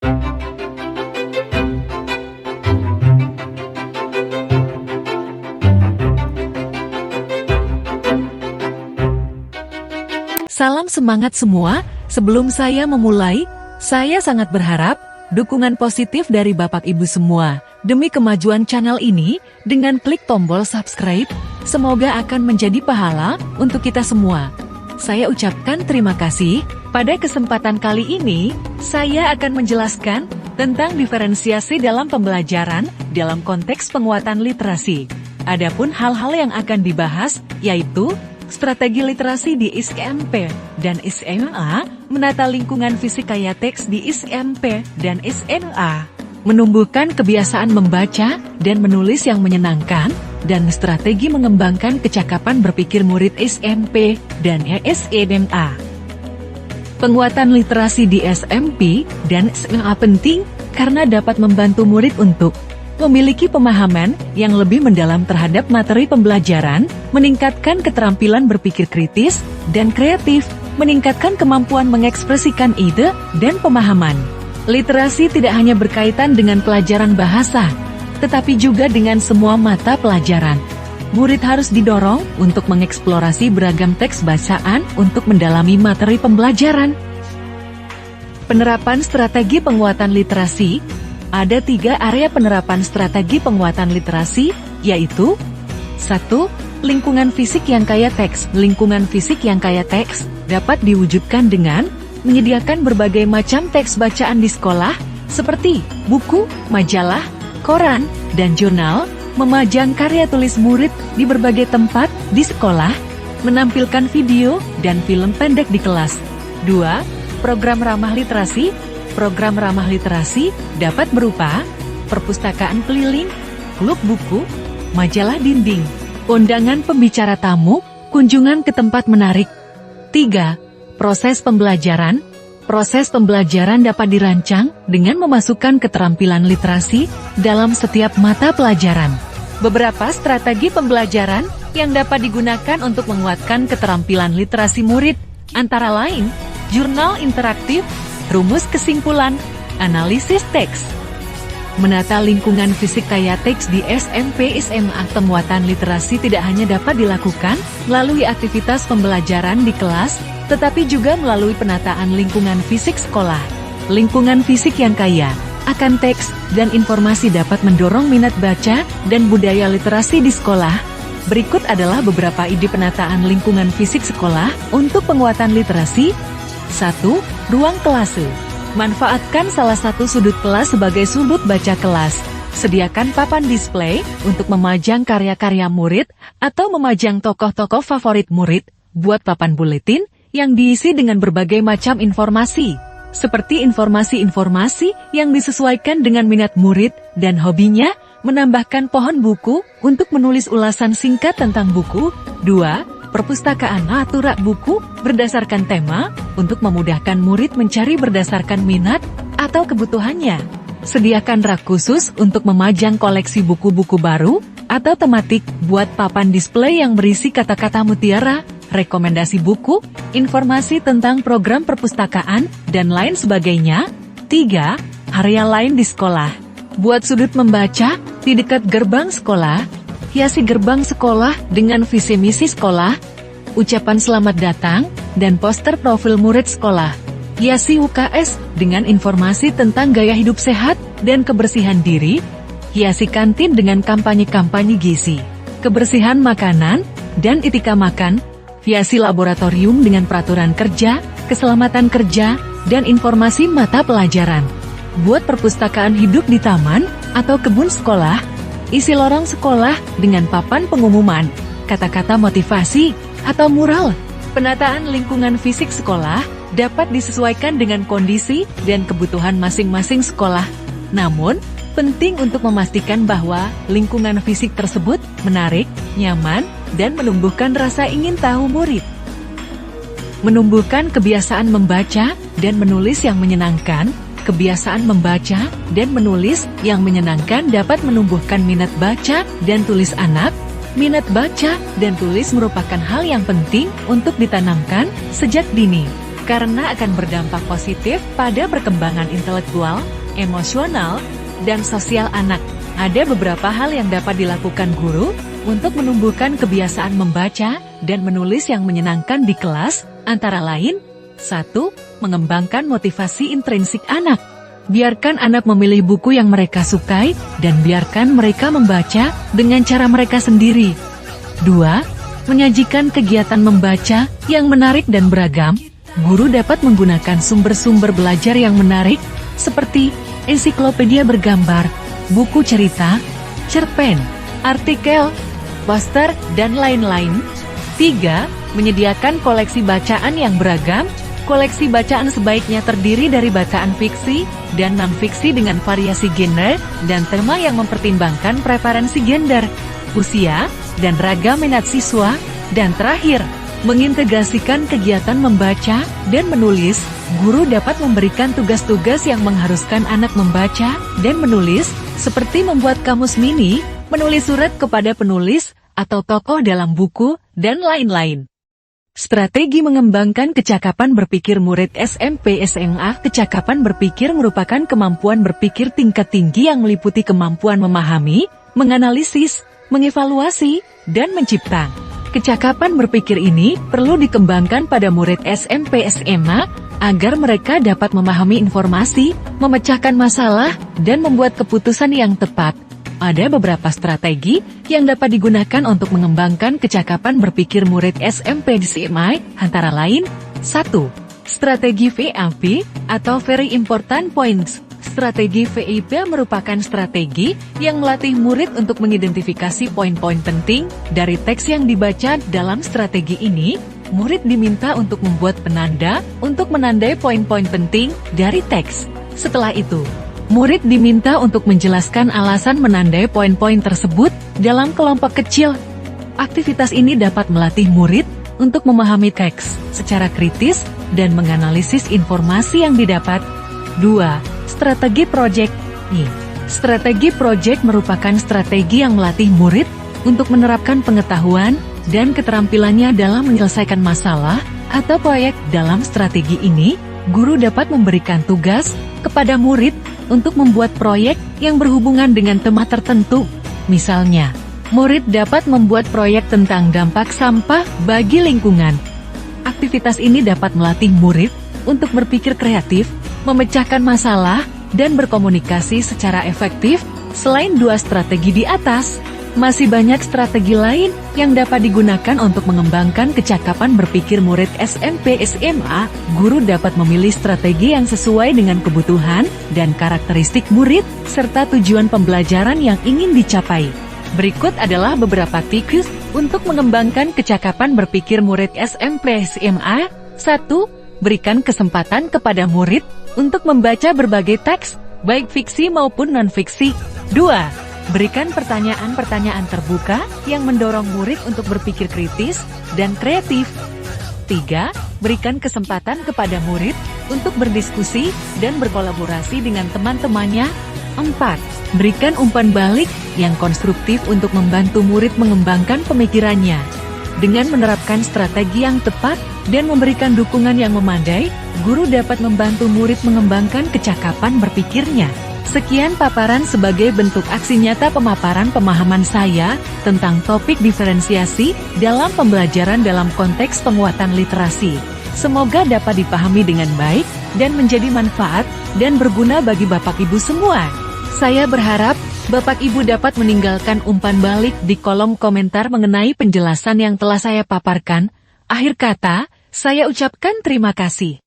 Salam semangat semua, sebelum saya memulai, saya sangat berharap dukungan positif dari Bapak Ibu semua demi kemajuan channel ini dengan klik tombol subscribe, semoga akan menjadi pahala untuk kita semua. Saya ucapkan terima kasih. Pada kesempatan kali ini, saya akan menjelaskan tentang diferensiasi dalam pembelajaran dalam konteks penguatan literasi. Adapun hal-hal yang akan dibahas yaitu strategi literasi di SMP dan SMA, menata lingkungan fisik kaya teks di SMP dan SMA, menumbuhkan kebiasaan membaca dan menulis yang menyenangkan, dan strategi mengembangkan kecakapan berpikir murid SMP dan SMA. Penguatan literasi di SMP dan SMA penting karena dapat membantu murid untuk memiliki pemahaman yang lebih mendalam terhadap materi pembelajaran, meningkatkan keterampilan berpikir kritis dan kreatif, meningkatkan kemampuan mengekspresikan ide dan pemahaman. Literasi tidak hanya berkaitan dengan pelajaran bahasa, tetapi juga dengan semua mata pelajaran. Murid harus didorong untuk mengeksplorasi beragam teks bacaan untuk mendalami materi pembelajaran. Penerapan strategi penguatan literasi. Ada 3 area penerapan strategi penguatan literasi, yaitu 1. Lingkungan fisik yang kaya teks. Lingkungan fisik yang kaya teks dapat diwujudkan dengan menyediakan berbagai macam teks bacaan di sekolah, seperti buku, majalah, koran, dan jurnal, memajang karya tulis murid di berbagai tempat di sekolah, menampilkan video dan film pendek di kelas. 2. Program ramah literasi. Program ramah literasi dapat berupa perpustakaan keliling, klub buku, majalah dinding, undangan pembicara tamu, kunjungan ke tempat menarik. 3. Proses pembelajaran. Proses pembelajaran dapat dirancang dengan memasukkan keterampilan literasi dalam setiap mata pelajaran. Beberapa strategi pembelajaran yang dapat digunakan untuk menguatkan keterampilan literasi murid, antara lain, jurnal interaktif, rumus kesimpulan, analisis teks. Menata lingkungan fisik kaya teks di SMP SMA. Penguatan literasi tidak hanya dapat dilakukan melalui aktivitas pembelajaran di kelas, tetapi juga melalui penataan lingkungan fisik sekolah. Lingkungan fisik yang kaya akan teks dan informasi dapat mendorong minat baca dan budaya literasi di sekolah. Berikut adalah beberapa ide penataan lingkungan fisik sekolah untuk penguatan literasi. 1. Ruang kelase. Manfaatkan salah satu sudut kelas sebagai sudut baca kelas. Sediakan papan display untuk memajang karya-karya murid atau memajang tokoh-tokoh favorit murid. Buat papan buletin yang diisi dengan berbagai macam informasi, seperti informasi-informasi yang disesuaikan dengan minat murid dan hobinya. Menambahkan pohon buku untuk menulis ulasan singkat tentang buku. 2. Perpustakaan. Atur rak buku berdasarkan tema untuk memudahkan murid mencari berdasarkan minat atau kebutuhannya. Sediakan rak khusus untuk memajang koleksi buku-buku baru atau tematik. Buat papan display yang berisi kata-kata mutiara, rekomendasi buku, informasi tentang program perpustakaan, dan lain sebagainya. 3. Area lain di sekolah. Buat sudut membaca di dekat gerbang sekolah. Hiasi gerbang sekolah dengan visi misi sekolah, ucapan selamat datang, dan poster profil murid sekolah. Hiasi UKS dengan informasi tentang gaya hidup sehat dan kebersihan diri. Hiasi kantin dengan kampanye-kampanye gizi, kebersihan makanan, dan etika makan. Hiasi laboratorium dengan peraturan kerja, keselamatan kerja, dan informasi mata pelajaran. Buat perpustakaan hidup di taman atau kebun sekolah. Isi lorong sekolah dengan papan pengumuman, kata-kata motivasi, atau mural. Penataan lingkungan fisik sekolah dapat disesuaikan dengan kondisi dan kebutuhan masing-masing sekolah. Namun, penting untuk memastikan bahwa lingkungan fisik tersebut menarik, nyaman, dan menumbuhkan rasa ingin tahu murid. Menumbuhkan kebiasaan membaca dan menulis yang menyenangkan. Kebiasaan membaca dan menulis yang menyenangkan dapat menumbuhkan minat baca dan tulis anak. Minat baca dan tulis merupakan hal yang penting untuk ditanamkan sejak dini. karena akan berdampak positif pada perkembangan intelektual, emosional, dan sosial anak. Ada beberapa hal yang dapat dilakukan guru untuk menumbuhkan kebiasaan membaca dan menulis yang menyenangkan di kelas, antara lain, 1. Mengembangkan motivasi intrinsik anak. Biarkan anak memilih buku yang mereka sukai, dan biarkan mereka membaca dengan cara mereka sendiri. 2. Menyajikan kegiatan membaca yang menarik dan beragam. Guru dapat menggunakan sumber-sumber belajar yang menarik, seperti ensiklopedia bergambar, buku cerita, cerpen, artikel, poster, dan lain-lain. 3. Menyediakan koleksi bacaan yang beragam. Koleksi bacaan sebaiknya terdiri dari bacaan fiksi dan non-fiksi dengan variasi genre dan tema yang mempertimbangkan preferensi gender, usia, dan ragam minat siswa. Dan terakhir, mengintegrasikan kegiatan membaca dan menulis. Guru dapat memberikan tugas-tugas yang mengharuskan anak membaca dan menulis, seperti membuat kamus mini, menulis surat kepada penulis, atau tokoh dalam buku, dan lain-lain. Strategi mengembangkan kecakapan berpikir murid SMP SMA. Kecakapan berpikir merupakan kemampuan berpikir tingkat tinggi yang meliputi kemampuan memahami, menganalisis, mengevaluasi, dan mencipta. Kecakapan berpikir ini perlu dikembangkan pada murid SMP SMA agar mereka dapat memahami informasi, memecahkan masalah, dan membuat keputusan yang tepat. Ada beberapa strategi yang dapat digunakan untuk mengembangkan kecakapan berpikir murid SMP di SMA, antara lain, 1. Strategi VIP atau Very Important Points. Strategi VIP merupakan strategi yang melatih murid untuk mengidentifikasi poin-poin penting dari teks yang dibaca. Dalam strategi ini, murid diminta untuk membuat penanda untuk menandai poin-poin penting dari teks. Setelah itu, murid diminta untuk menjelaskan alasan menandai poin-poin tersebut dalam kelompok kecil. Aktivitas ini dapat melatih murid untuk memahami teks secara kritis dan menganalisis informasi yang didapat. 2. Strategi Project. Strategi Project merupakan strategi yang melatih murid untuk menerapkan pengetahuan dan keterampilannya dalam menyelesaikan masalah atau proyek. Dalam strategi ini, guru dapat memberikan tugas kepada murid untuk membuat proyek yang berhubungan dengan tema tertentu. Misalnya, murid dapat membuat proyek tentang dampak sampah bagi lingkungan. Aktivitas ini dapat melatih murid untuk berpikir kreatif, memecahkan masalah, dan berkomunikasi secara efektif. Selain dua strategi di atas, masih banyak strategi lain yang dapat digunakan untuk mengembangkan kecakapan berpikir murid SMP SMA. Guru dapat memilih strategi yang sesuai dengan kebutuhan dan karakteristik murid, serta tujuan pembelajaran yang ingin dicapai. Berikut adalah beberapa tips untuk mengembangkan kecakapan berpikir murid SMP SMA. 1. Berikan kesempatan kepada murid untuk membaca berbagai teks, baik fiksi maupun non-fiksi. 2. Berikan pertanyaan-pertanyaan terbuka yang mendorong murid untuk berpikir kritis dan kreatif. 3. Berikan kesempatan kepada murid untuk berdiskusi dan berkolaborasi dengan teman-temannya. 4. Berikan umpan balik yang konstruktif untuk membantu murid mengembangkan pemikirannya. Dengan menerapkan strategi yang tepat dan memberikan dukungan yang memadai, guru dapat membantu murid mengembangkan kecakapan berpikirnya. Sekian paparan sebagai bentuk aksi nyata pemaparan pemahaman saya tentang topik diferensiasi dalam pembelajaran dalam konteks penguatan literasi. Semoga dapat dipahami dengan baik dan menjadi manfaat dan berguna bagi Bapak Ibu semua. Saya berharap Bapak Ibu dapat meninggalkan umpan balik di kolom komentar mengenai penjelasan yang telah saya paparkan. Akhir kata, saya ucapkan terima kasih.